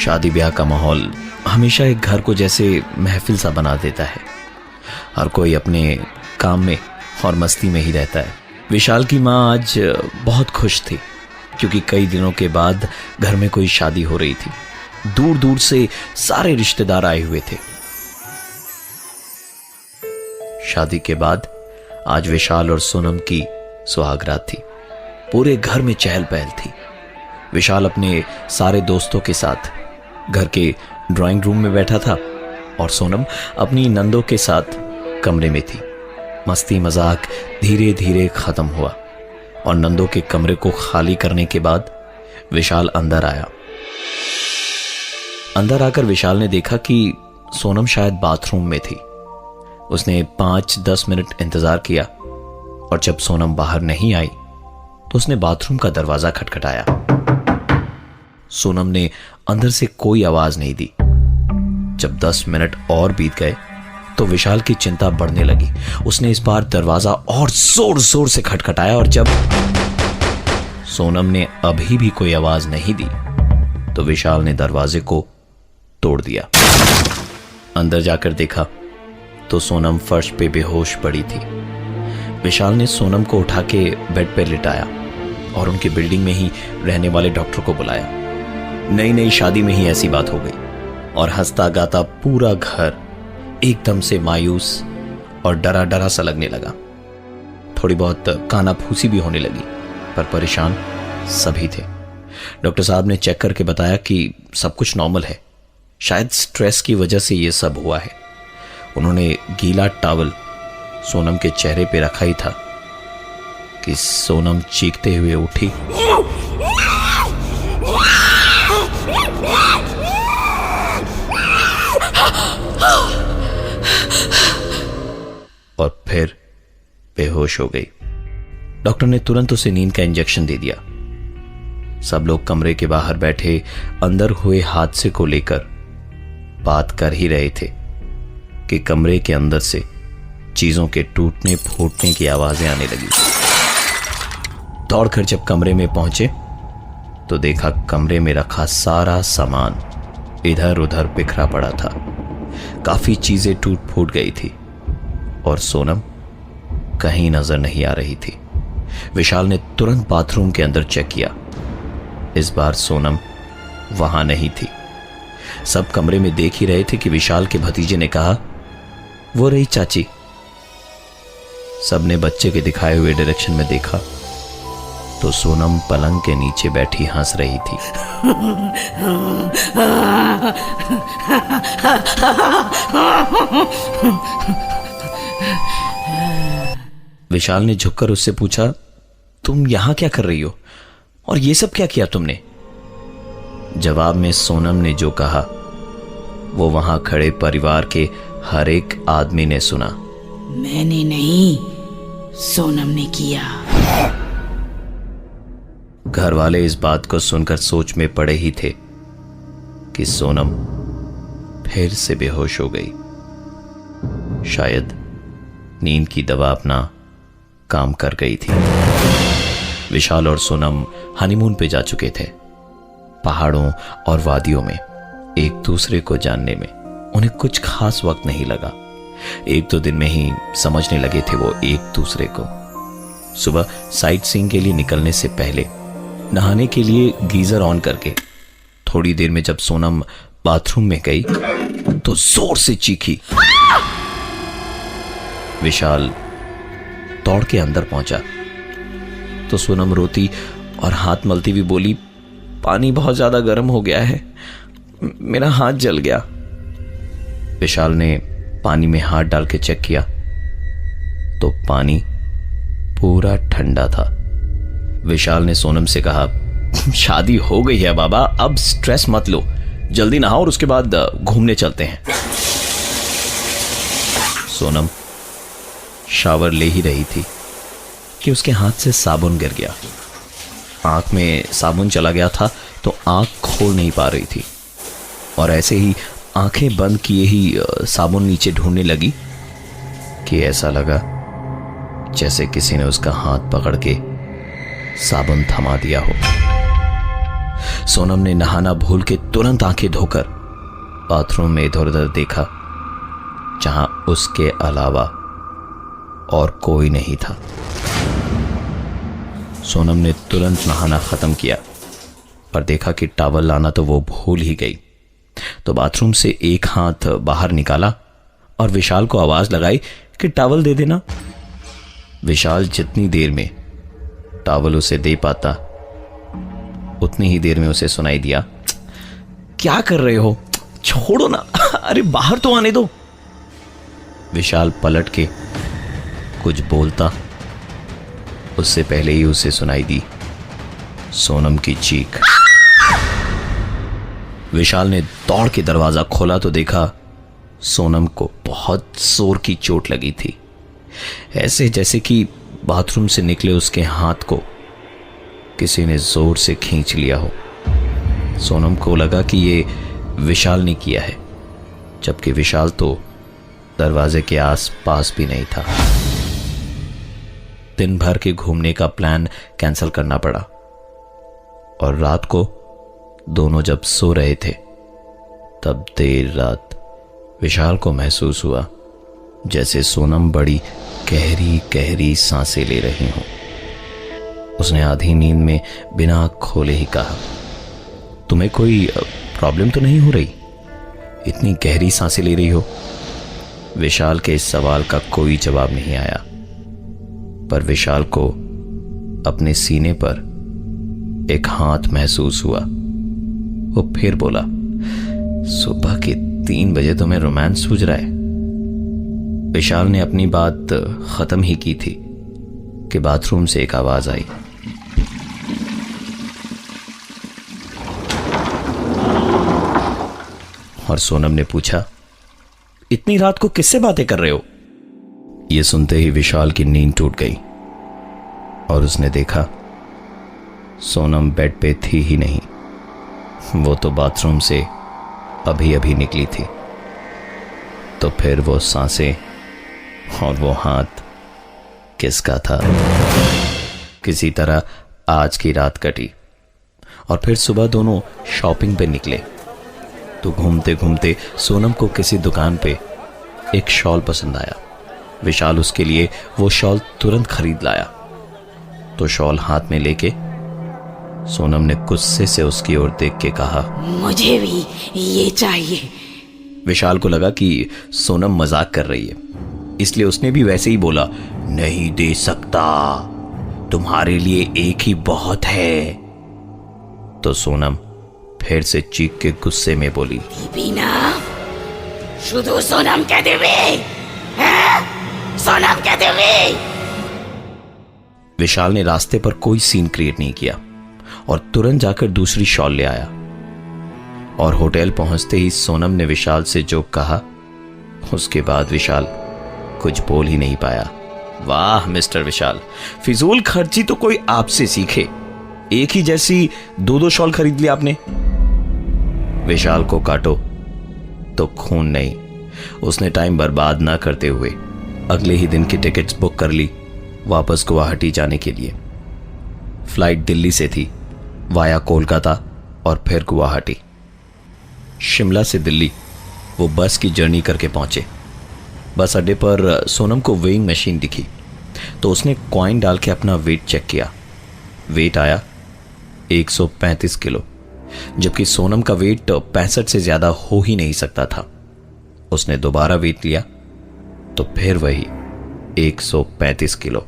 शादी ब्याह का माहौल हमेशा एक घर को जैसे महफिल सा बना देता है। हर कोई अपने काम में और मस्ती में ही रहता है। विशाल की माँ आज बहुत खुश थी क्योंकि कई दिनों के बाद घर में कोई शादी हो रही थी। दूर दूर से सारे रिश्तेदार आए हुए थे। शादी के बाद आज विशाल और सोनम की सुहागरात थी। पूरे घर में चहल पहल थी। विशाल अपने सारे दोस्तों के साथ घर के ड्राइंग रूम में बैठा था और सोनम अपनी नंदों के साथ कमरे में थी। मस्ती मजाक धीरे धीरे खत्म हुआ और नंदों के कमरे को खाली करने के बाद विशाल अंदर आया। अंदर आकर विशाल ने देखा कि सोनम शायद बाथरूम में थी। उसने 5-10 मिनट इंतजार किया और जब सोनम बाहर नहीं आई तो उसने बाथरूम का दरवाजा खटखटाया। सोनम ने अंदर से कोई आवाज नहीं दी। जब 10 मिनट और बीत गए तो विशाल की चिंता बढ़ने लगी। उसने इस बार दरवाजा और जोर जोर से खटखटाया और जब सोनम ने अभी भी कोई आवाज नहीं दी तो विशाल ने दरवाजे को तोड़ दिया। अंदर जाकर देखा तो सोनम फर्श पे बेहोश पड़ी थी। विशाल ने सोनम को उठा के बेड पर लिटाया और उनकी बिल्डिंग में ही रहने वाले डॉक्टर को बुलाया। नई नई शादी में ही ऐसी बात हो गई और हंसता गाता पूरा घर एकदम से मायूस और डरा डरा सा लगने लगा। थोड़ी बहुत कानाफूसी भी होने लगी पर परेशान सभी थे। डॉक्टर साहब ने चेक करके बताया कि सब कुछ नॉर्मल है, शायद स्ट्रेस की वजह से यह सब हुआ है। उन्होंने गीला टॉवल सोनम के चेहरे पे रखा ही था कि सोनम चीखते हुए उठी और फिर बेहोश हो गई। डॉक्टर ने तुरंत उसे नींद का इंजेक्शन दे दिया। सब लोग कमरे के बाहर बैठे अंदर हुए हादसे को लेकर बात कर ही रहे थे कि कमरे के अंदर से चीजों के टूटने फूटने की आवाजें आने लगी। दौड़कर जब कमरे में पहुंचे तो देखा कमरे में रखा सारा सामान इधर उधर बिखरा पड़ा था। काफी चीजें टूट फूट गई थी और सोनम कहीं नजर नहीं आ रही थी। विशाल ने तुरंत बाथरूम के अंदर चेक किया। इस बार सोनम वहां नहीं थी। सब कमरे में देख ही रहे थे कि विशाल के भतीजे ने कहा, वो रही चाची। सबने बच्चे के दिखाए हुए डायरेक्शन में देखा तो सोनम पलंग के नीचे बैठी हंस रही थी। विशाल ने झुककर उससे पूछा, तुम यहां क्या कर रही हो और ये सब क्या किया तुमने? जवाब में सोनम ने जो कहा वो वहां खड़े परिवार के हर एक आदमी ने सुना। मैंने नहीं, सोनम ने किया। घर वाले इस बात को सुनकर सोच में पड़े ही थे कि सोनम फिर से बेहोश हो गई। शायद नींद की दवा अपना काम कर गई थी। विशाल और सोनम हनीमून पे जा चुके थे। पहाड़ों और वादियों में एक दूसरे को जानने में उन्हें कुछ खास वक्त नहीं लगा। 1-2 दिन में ही समझने लगे थे वो एक दूसरे को। सुबह साइट सीइंग के लिए निकलने से पहले नहाने के लिए गीजर ऑन करके थोड़ी देर में जब सोनम बाथरूम में गई तो जोर से चीखी। विशाल दौड़ के अंदर पहुंचा तो सोनम रोती और हाथ मलती हुई बोली, पानी बहुत ज्यादा गर्म हो गया है, मेरा हाथ जल गया। विशाल ने पानी में हाथ डाल के चेक किया तो पानी पूरा ठंडा था। विशाल ने सोनम से कहा, शादी हो गई है बाबा, अब स्ट्रेस मत लो, जल्दी नहाओ और उसके बाद घूमने चलते हैं। सोनम शावर ले ही रही थी कि उसके हाथ से साबुन गिर गया। आंख में साबुन चला गया था तो आंख खोल नहीं पा रही थी और ऐसे ही आंखें बंद किए ही साबुन नीचे ढूंढने लगी कि ऐसा लगा जैसे किसी ने उसका हाथ पकड़ के साबुन थमा दिया हो। सोनम ने नहाना भूल के तुरंत आंखें धोकर बाथरूम में इधर उधर देखा, जहां उसके अलावा और कोई नहीं था। सोनम ने तुरंत नहाना खत्म किया और देखा कि टॉवल लाना तो वो भूल ही गई। तो बाथरूम से एक हाथ बाहर निकाला और विशाल को आवाज लगाई कि टॉवल दे देना। विशाल जितनी देर में टॉवल उसे दे पाता, उतनी ही देर में उसे सुनाई दिया, क्या कर रहे हो, छोड़ो ना, अरे बाहर तो आने दो। विशाल पलट के कुछ बोलता, उससे पहले ही उसे सुनाई दी सोनम की चीख। विशाल ने दौड़ के दरवाजा खोला तो देखा सोनम को बहुत जोर की चोट लगी थी, ऐसे जैसे कि बाथरूम से निकले उसके हाथ को किसी ने जोर से खींच लिया हो। सोनम को लगा कि ये विशाल ने किया है, जबकि विशाल तो दरवाजे के आसपास भी नहीं था। दिन भर के घूमने का प्लान कैंसिल करना पड़ा और रात को दोनों जब सो रहे थे तब देर रात विशाल को महसूस हुआ जैसे सोनम बड़ी गहरी गहरी सांसें ले रही हों। उसने आधी नींद में बिना आँख खोले ही कहा, तुम्हें कोई प्रॉब्लम तो नहीं हो रही, इतनी गहरी सांसें ले रही हो? विशाल के इस सवाल का कोई जवाब नहीं आया, पर विशाल को अपने सीने पर एक हाथ महसूस हुआ। वो फिर बोला, सुबह के 3 बजे तुम्हें रोमांस सूझ रहा है? विशाल ने अपनी बात खत्म ही की थी कि बाथरूम से एक आवाज आई। और सोनम ने पूछा, इतनी रात को किससे बातें कर रहे हो? यह सुनते ही विशाल की नींद टूट गई और उसने देखा सोनम बेड पे थी ही नहीं, वो तो बाथरूम से अभी अभी निकली थी। तो फिर वो सांसें और वो हाथ किसका था? किसी तरह आज की रात कटी और फिर सुबह दोनों शॉपिंग पे निकले। तो घूमते घूमते सोनम को किसी दुकान पे एक शॉल पसंद आया। विशाल उसके लिए वो शॉल तुरंत खरीद लाया। तो शॉल हाथ में लेके सोनम ने गुस्से से उसकी ओर देख के कहा, मुझे भी ये चाहिए। विशाल को लगा कि सोनम मजाक कर रही है, इसलिए उसने भी वैसे ही बोला, नहीं दे सकता, तुम्हारे लिए एक ही बहुत है। तो सोनम फिर से चीख के गुस्से में बोली, दीपिना, शुद्ध सोनम कह देवे, सोनम कह देवे। विशाल ने रास्ते पर कोई सीन क्रिएट नहीं किया और तुरंत जाकर दूसरी शॉल ले आया। और होटल पहुंचते ही सोनम ने विशाल से जो कहा, उसके बाद विशाल कुछ बोल ही नहीं पाया। वाह मिस्टर विशाल, फिजूल खर्ची तो कोई आपसे सीखे, एक ही जैसी 2-2 शॉल खरीद ली आपने। विशाल को काटो तो खून नहीं। उसने टाइम बर्बाद ना करते हुए अगले ही दिन की टिकट्स बुक कर ली वापस गुवाहाटी जाने के लिए। फ्लाइट दिल्ली से थी वाया कोलकाता और फिर गुवाहाटी। शिमला से दिल्ली वो बस की जर्नी करके पहुंचे। बस अड्डे पर सोनम को वेइंग मशीन दिखी तो उसने कॉइन डाल के अपना वेट चेक किया। वेट आया 135 किलो, जबकि सोनम का वेट 65 से ज्यादा हो ही नहीं सकता था। उसने दोबारा वेट लिया तो फिर वही 135 किलो।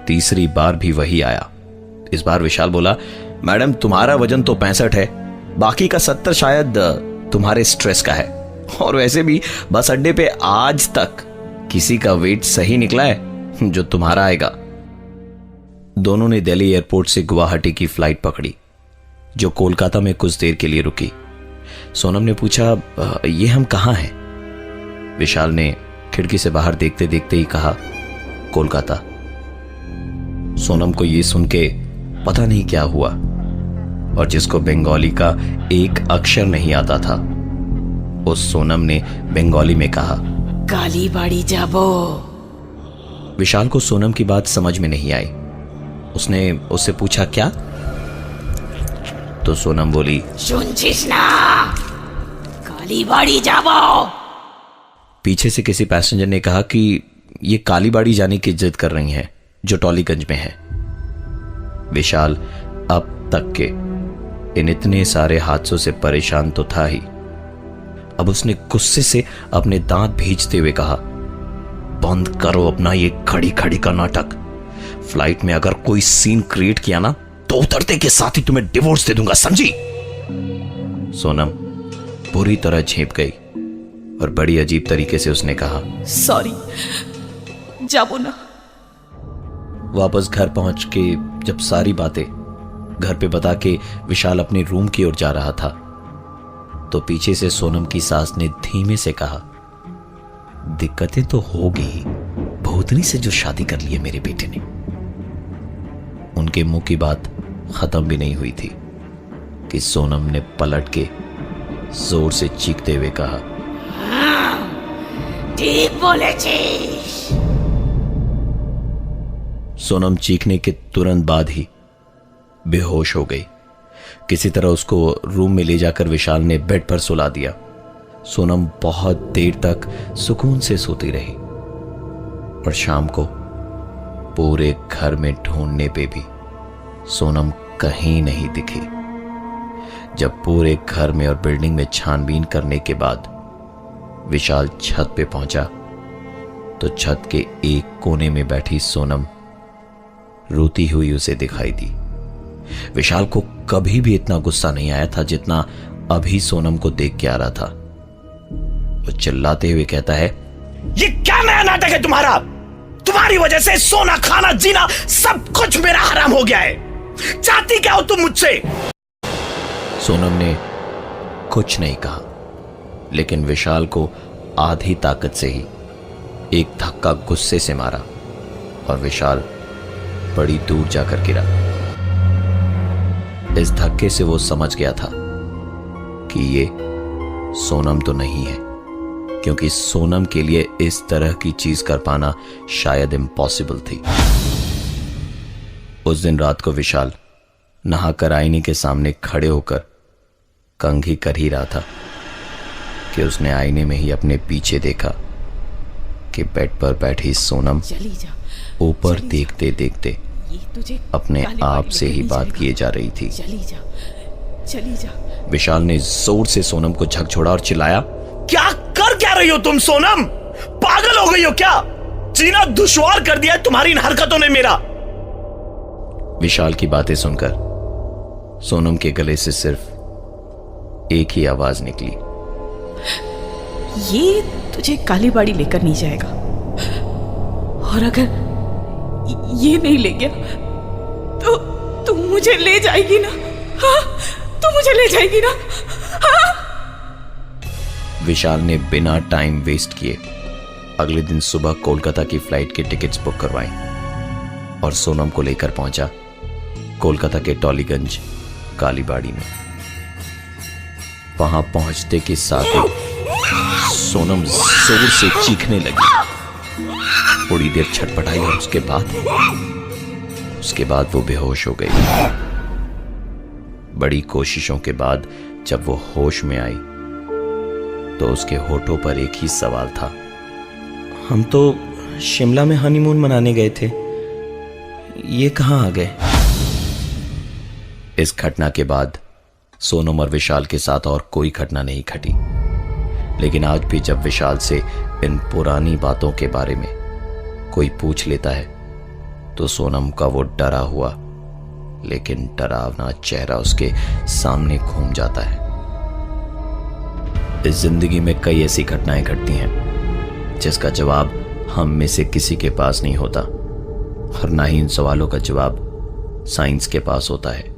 तीसरी बार भी वही आया। इस बार विशाल बोला, मैडम तुम्हारा वजन तो 65 है, बाकी का 70 शायद तुम्हारे स्ट्रेस का है। और वैसे भी बस अड्डे पे आज तक किसी का वेट सही निकला है जो तुम्हारा आएगा। दोनों ने दिल्ली एयरपोर्ट से गुवाहाटी की फ्लाइट पकड़ी जो कोलकाता में कुछ देर के लिए रुकी। सोनम ने पूछा, ये हम कहां हैं? विशाल ने खिड़की से बाहर देखते देखते ही कहा, कोलकाता। सोनम को यह सुन के पता नहीं क्या हुआ और जिसको बंगाली का एक अक्षर नहीं आता था उस सोनम ने बंगाली में कहा, कालीबाड़ी जाबो। विशाल को सोनम की बात समझ में नहीं आई। उसने उससे पूछा, क्या? तो सोनम बोली, শুনছিস না কালীবাড়ি যাব। पीछे से किसी पैसेंजर ने कहा कि ये कालीबाड़ी जाने की जिद कर रही हैं जो टॉलीगंज में है। विशाल अब तक के इन इतने सारे हादसों से परेशान तो था ही, अब उसने गुस्से से अपने दांत भींचते हुए कहा, बंद करो अपना ये खड़ी खड़ी का नाटक। फ्लाइट में अगर कोई सीन क्रिएट किया ना तो उतरते के साथ ही तुम्हें डिवोर्स दे दूंगा, समझी? सोनम बुरी तरह झेप गई और बड़ी अजीब तरीके से उसने कहा, सॉरी, जाबो ना। वापस घर पहुंच के जब सारी बातें घर पे बता के विशाल अपने रूम की ओर जा रहा था तो पीछे से सोनम की सास ने धीमे से कहा, दिक्कतें तो होगी ही, भूतनी से जो शादी कर ली है मेरे बेटे ने। उनके मुंह की बात खत्म भी नहीं हुई थी कि सोनम ने पलट के जोर से चीखते हुए कहा, ঠিক বলেছিস। सोनम चीखने के तुरंत बाद ही बेहोश हो गई। किसी तरह उसको रूम में ले जाकर विशाल ने बेड पर सुला दिया। सोनम बहुत देर तक सुकून से सोती रही और शाम को पूरे घर में ढूंढने पे भी सोनम कहीं नहीं दिखी। जब पूरे घर में और बिल्डिंग में छानबीन करने के बाद विशाल छत पे पहुंचा तो छत के एक कोने में बैठी सोनम रोती हुई उसे दिखाई दी। विशाल को कभी भी इतना गुस्सा नहीं आया था जितना अभी सोनम को देख के आ रहा था। वो चिल्लाते हुए कहता है, ये क्या नया नाटक है तुम्हारा? तुम्हारी वजह से सोना खाना जीना सब कुछ मेरा हराम हो गया है। चाहती क्या हो तुम मुझसे? सोनम ने कुछ नहीं कहा, लेकिन विशाल को आधी ताकत से ही एक धक्का गुस्से से मारा और विशाल बड़ी दूर जाकर गिरा। इस धक्के से वो समझ गया था कि ये सोनम तो नहीं है, क्योंकि सोनम के लिए इस तरह की चीज कर पाना शायद इम्पॉसिबल थी। उस दिन रात को विशाल नहाकर आईने के सामने खड़े होकर कंघी कर ही रहा था कि उसने आईने में ही अपने पीछे देखा कि बेड पर बैठी सोनम चली जा, ऊपर देखते देखते ये तुझे अपने काली आप बाड़ी से ही लेकर बात नहीं किए जा रही थी। चली जा, चली जा। विशाल ने जोर से सोनम को झकझोड़ा और चिल्लाया, क्या कर क्या रही हो तुम सोनम? पागल हो गई हो क्या? जीना दुश्वार कर दिया है तुम्हारी इन हरकतों ने मेरा। विशाल की बातें सुनकर सोनम के गले से सिर्फ एक ही आवाज निकली, ये तुझे कालीबाड़ी लेकर नहीं जाएगा, और अगर ये नहीं ले गया तो तू मुझे ले जाएगी ना? हाँ, तू मुझे ले जाएगी ना? हाँ? विशाल ने बिना टाइम वेस्ट किए अगले दिन सुबह कोलकाता की फ्लाइट के टिकट्स बुक करवाई और सोनम को लेकर पहुंचा कोलकाता के टॉलीगंज कालीबाड़ी में। वहां पहुंचते के साथ ही सोनम जोर से चीखने लगी। थोड़ी देर छटपटाई और उसके बाद वो बेहोश हो गई। बड़ी कोशिशों के बाद जब वो होश में आई तो उसके होठों पर एक ही सवाल था, हम तो शिमला में हनीमून मनाने गए थे, ये कहां आ गए? इस घटना के बाद सोनम और विशाल के साथ और कोई घटना नहीं घटी, लेकिन आज भी जब विशाल से इन पुरानी बातों के बारे में कोई पूछ लेता है तो सोनम का वो डरा हुआ लेकिन डरावना चेहरा उसके सामने घूम जाता है। इस जिंदगी में कई ऐसी घटनाएं घटती हैं जिसका जवाब हम में से किसी के पास नहीं होता, और ना ही इन सवालों का जवाब साइंस के पास होता है।